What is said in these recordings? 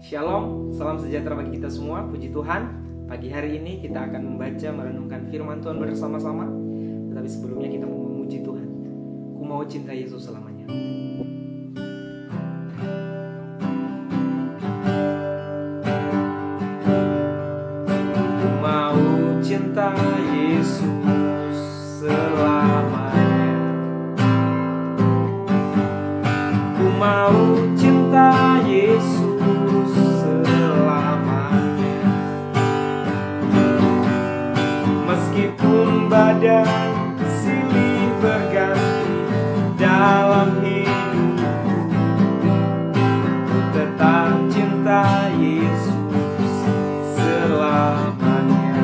Shalom, salam sejahtera bagi kita semua, puji Tuhan. Pagi hari ini kita akan membaca, merenungkan firman Tuhan bersama-sama. Tetapi sebelumnya kita mau memuji Tuhan. Ku mau cinta Yesus selamanya. Ku mau cinta Yesus selamanya. Ku mau cinta Yesus selamanya. Meskipun badai silih berganti dalam hidupku, ku tetap cinta Yesus selamanya.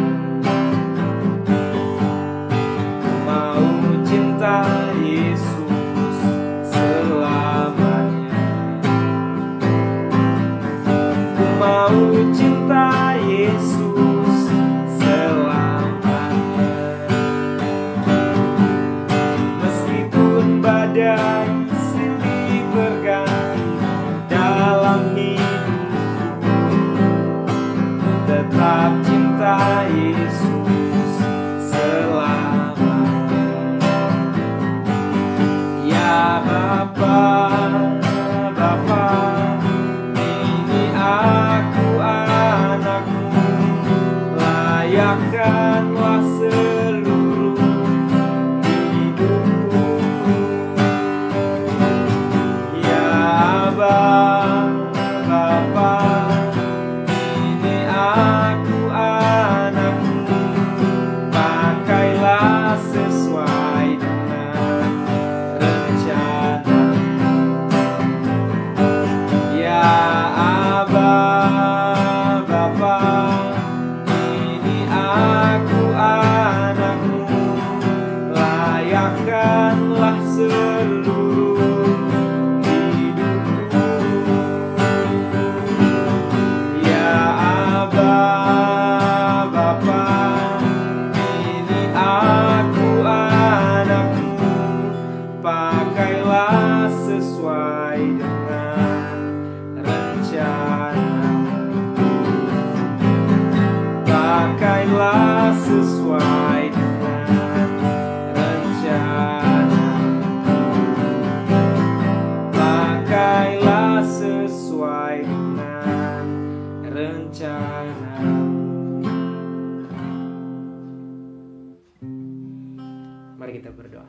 Ku mau cinta Yesus selamanya. Ku mau cinta Yesus selamanya. Meskipun badai silih berganti dalam hidupku, tetap cinta Yesus selamanya. Ya Bapa, Bapa, ini aku anakmu, layakkanlah seluruh hidupku. Ya Abah, Bapa, ini aku anakmu, pakailah sesuai dengan rencana. Ya Abah, Bapa, ini aku anakmu, layakkanlah seluruh hidupku. Ya Abah, Bapa, ini aku anakmu, pakailah sesuai dengan rencanamu. Pakailah sesuai dengan rencanamu. Pakailah sesuai dengan rencanamu. Mari kita berdoa.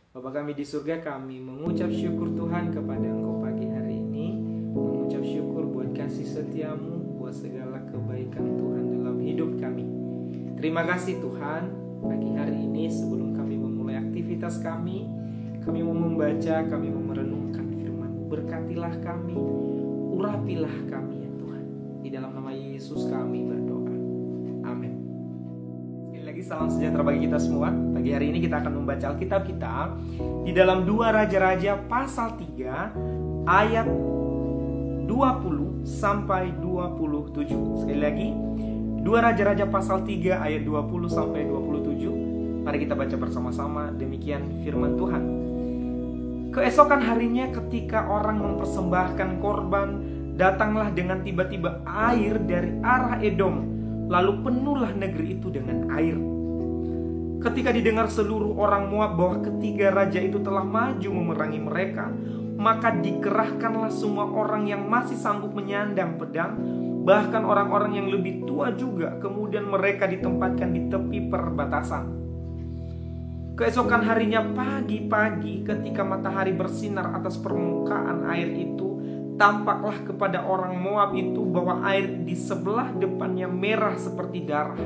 Bapa kami di surga, kami mengucap syukur Tuhan kepada Engkau pagi hari ini. Mengucap syukur buat kasih setiamu, buat segala kebaikan Tuhan dalam hidup kami. Terima kasih Tuhan, pagi hari ini sebelum kami memulai aktivitas kami mau membaca, kami mau merenungkan firman-Mu. Berkatilah kami, urapilah kami ya Tuhan. Di dalam nama Yesus kami berdoa. Amin. Sekali lagi salam sejahtera bagi kita semua. Pagi hari ini kita akan membaca Alkitab kita di dalam 2 Raja-Raja pasal 3 ayat 20 sampai 27. Sekali lagi 2 Raja-Raja pasal 3 ayat 20 sampai 27. Mari kita baca bersama-sama, demikian firman Tuhan. Keesokan harinya ketika orang mempersembahkan korban, datanglah dengan tiba-tiba air dari arah Edom, lalu penuhlah negeri itu dengan air. Ketika didengar seluruh orang Moab bahwa ketiga raja itu telah maju memerangi mereka, maka dikerahkanlah semua orang yang masih sanggup menyandang pedang, bahkan orang-orang yang lebih tua juga. Kemudian mereka ditempatkan di tepi perbatasan. Keesokan harinya pagi-pagi ketika matahari bersinar atas permukaan air itu, tampaklah kepada orang Moab itu bahwa air di sebelah depannya merah seperti darah.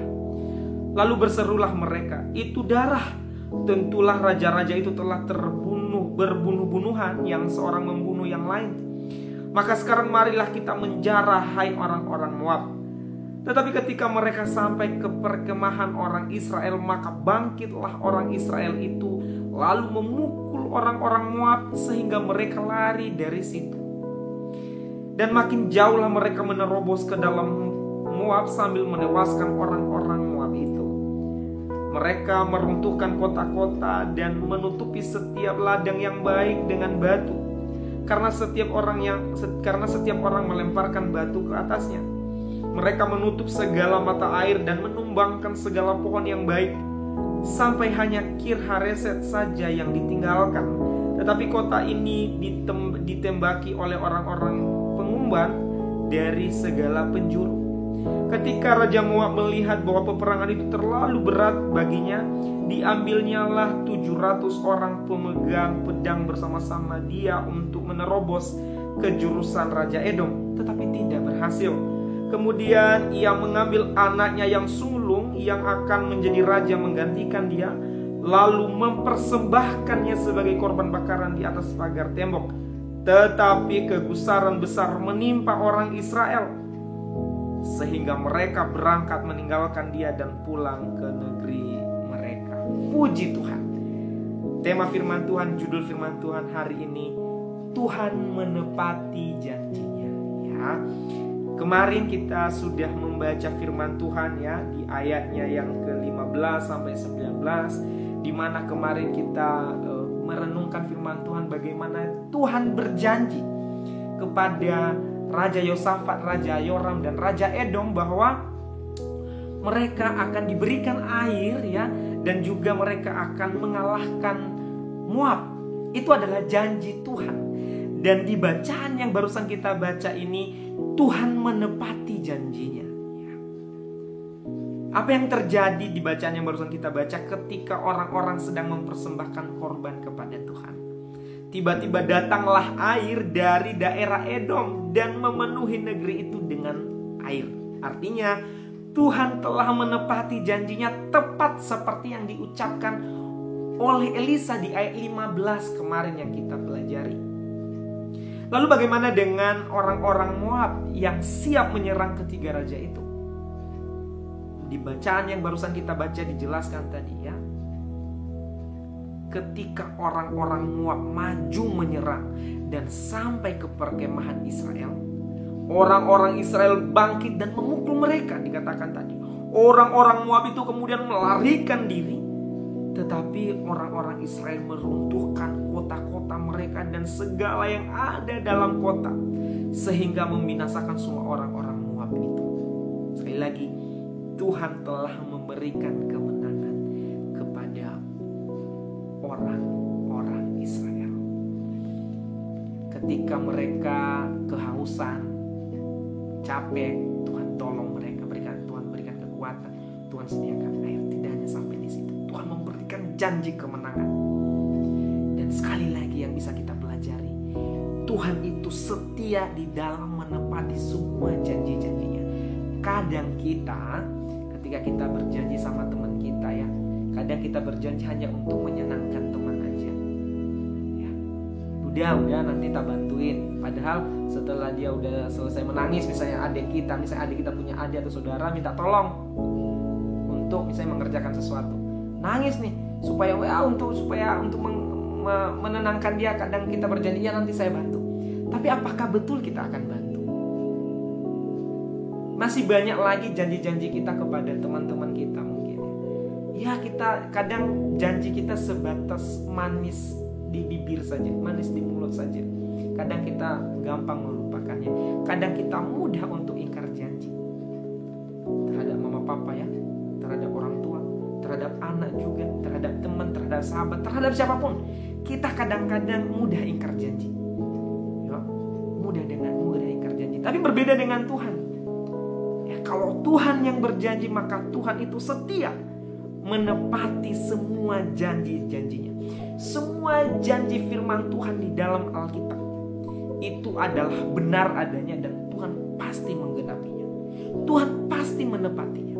Lalu berserulah mereka, "Itu darah." Tentulah raja-raja itu telah berbunuh-bunuhan, yang seorang membunuh yang lain. Maka sekarang marilah kita menjarah, hai orang-orang Moab. Tetapi ketika mereka sampai ke perkemahan orang Israel, maka bangkitlah orang Israel itu, lalu memukul orang-orang Moab sehingga mereka lari dari situ. Dan makin jauhlah mereka menerobos ke dalam Moab sambil menewaskan orang-orang Moab itu. Mereka meruntuhkan kota-kota dan menutupi setiap ladang yang baik dengan batu. karena setiap orang melemparkan batu ke atasnya. Mereka menutup segala mata air dan menumbangkan segala pohon yang baik, sampai hanya Kir Hareset saja yang ditinggalkan. Tetapi kota ini ditembaki oleh orang-orang pengumban dari segala penjuru. Ketika Raja Moab melihat bahwa peperangan itu terlalu berat baginya, diambilnyalah 700 orang pemegang pedang bersama-sama dia untuk menerobos ke jurusan Raja Edom, tetapi tidak berhasil. Kemudian ia mengambil anaknya yang sulung yang akan menjadi raja menggantikan dia, lalu mempersembahkannya sebagai korban bakaran di atas pagar tembok. Tetapi kegusaran besar menimpa orang Israel, sehingga mereka berangkat meninggalkan dia dan pulang ke negeri mereka. Puji Tuhan. Tema firman Tuhan, judul firman Tuhan hari ini, Tuhan menepati janjinya. Ya, kemarin kita sudah membaca firman Tuhan ya di ayatnya yang ke-15 sampai 19, di mana kemarin kita merenungkan firman Tuhan bagaimana Tuhan berjanji kepada Raja Yosafat, Raja Yoram, dan Raja Edom bahwa mereka akan diberikan air ya, dan juga mereka akan mengalahkan Moab. Itu adalah janji Tuhan. Dan di bacaan yang barusan kita baca ini, Tuhan menepati janjinya. Apa yang terjadi di bacaan yang barusan kita baca ketika orang-orang sedang mempersembahkan korban kepada Tuhan? Tiba-tiba datanglah air dari daerah Edom dan memenuhi negeri itu dengan air. Artinya Tuhan telah menepati janjinya tepat seperti yang diucapkan oleh Elisa di ayat 15 kemarin yang kita pelajari. Lalu bagaimana dengan orang-orang Moab yang siap menyerang ketiga raja itu? Di bacaan yang barusan kita baca dijelaskan tadi ya, ketika orang-orang Moab maju menyerang dan sampai ke perkemahan Israel, orang-orang Israel bangkit dan memukul mereka. Dikatakan tadi orang-orang Moab itu kemudian melarikan diri, tetapi orang-orang Israel meruntuhkan kota-kota mereka dan segala yang ada dalam kota, sehingga membinasakan semua orang-orang Moab itu. Sekali lagi, Tuhan telah memberikan kemenangan kepada orang-orang Israel. Ketika mereka kehausan, capek, Tuhan tolong mereka, Tuhan berikan kekuatan, Tuhan sediakan air. Tidak hanya sampai di situ, Tuhan memberikan janji kemenangan. Dan sekali lagi yang bisa kita pelajari, Tuhan itu setia di dalam menepati semua janji-janjinya. Kadang kita, ketika kita berjanji sama teman kita ya, kadang kita berjanji hanya untuk menyenangkan teman aja ya. Udah nanti tak bantuin. Padahal setelah dia udah selesai menangis, misalnya adik kita punya adik atau saudara minta tolong untuk misalnya mengerjakan sesuatu, nangis nih supaya untuk menenangkan dia. Kadang kita berjanji ya nanti saya bantu, tapi apakah betul kita akan bantu? Masih banyak lagi janji-janji kita kepada teman-teman kita mungkin ya, kita kadang janji kita sebatas manis di bibir saja, manis di mulut saja. Kadang kita gampang melupakannya. Kadang kita mudah untuk ingkar janji terhadap mama papa ya, terhadap orang tua, terhadap anak juga, terhadap teman, terhadap sahabat, terhadap siapapun. Kita kadang-kadang mudah ingkar janji ya, mudah ingkar janji. Tapi berbeda dengan Tuhan ya. Kalau Tuhan yang berjanji, maka Tuhan itu setia menepati semua janji-janjinya. Semua janji firman Tuhan di dalam Alkitab itu adalah benar adanya, dan Tuhan pasti menggenapinya. Tuhan pasti menepatinya.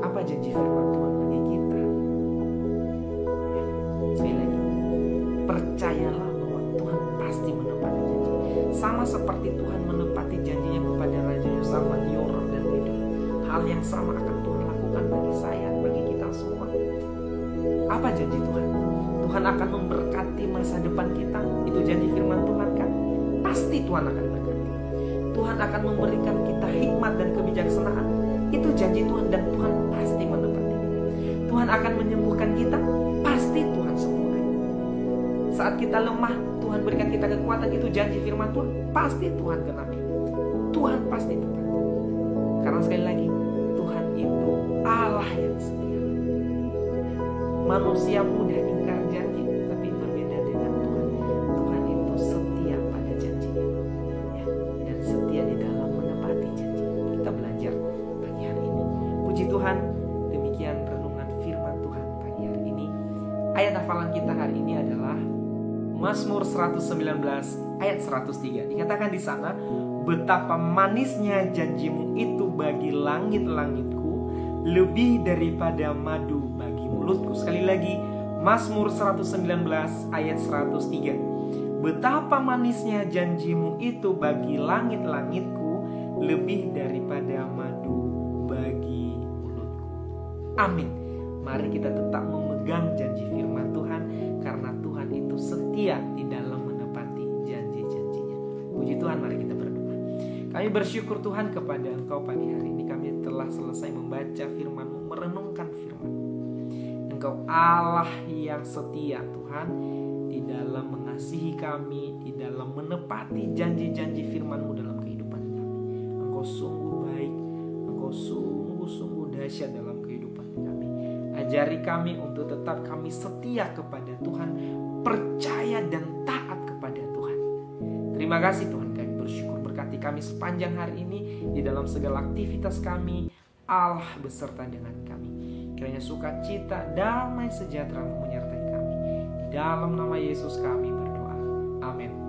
Apa janji firman Tuhan bagi kita? Ya, sekali lagi, percayalah bahwa Tuhan pasti menepati janji. Sama seperti Tuhan menepati janjinya kepada Raja Yosafat, Yoram, dan Edom. Hal yang sama akan Tuhan lakukan bagi saya, bagi kita semua. Apa janji Tuhan? Tuhan akan memberkati masa depan kita. Itu janji firman Tuhan kan? Pasti Tuhan akan berkati. Tuhan akan memberikan kita hikmat dan kebijaksanaan. Itu janji Tuhan, dan Tuhan pasti menepatinya. Tuhan akan menyembuhkan kita. Pasti Tuhan sembuhkan. Saat kita lemah, Tuhan berikan kita kekuatan. Itu janji firman Tuhan, pasti Tuhan genapi. Tuhan pasti tepat. Karena sekali lagi, Tuhan itu Allah yang setia. Manusia mudah ingkar janji, tapi berbeda dengan Tuhan. Tuhan itu setia pada janjinya, ya, dan setia di dalam menepati janji. Kita belajar pagi hari ini. Puji Tuhan, demikian renungan firman Tuhan pagi hari ini. Ayat hafalan kita hari ini adalah Mazmur 119 ayat 103. Dikatakan di sana, betapa manisnya janjimu itu bagi langit-langitku, lebih daripada madu bagi mulutku. Sekali lagi, Mazmur 119 ayat 103. Betapa manisnya janjimu itu bagi langit-langitku, lebih daripada madu bagi mulutku. Amin. Mari kita tetap memegang janji firman Tuhan, karena Tuhan itu setia di dalam menepati janji-janjinya. Puji Tuhan, mari kita berdoa. Kami bersyukur Tuhan kepada Engkau pagi hari ini. Kami telah selesai membaca firman-Mu, merenungkan firman-Mu. Engkau Allah yang setia Tuhan, di dalam mengasihi kami, di dalam menepati janji-janji firman-Mu dalam kehidupan kami. Engkau sungguh baik, Engkau sungguh-sungguh dahsyat dalam kehidupan kami. Ajari kami untuk tetap kami setia kepada Tuhan, percaya dan taat kepada Tuhan. Terima kasih Tuhan, kami bersyukur. Berkati kami sepanjang hari ini, di dalam segala aktivitas kami. Allah beserta dengan kami. Kiranya sukacita, damai sejahtera menyertai kami. Di dalam nama Yesus kami berdoa. Amin.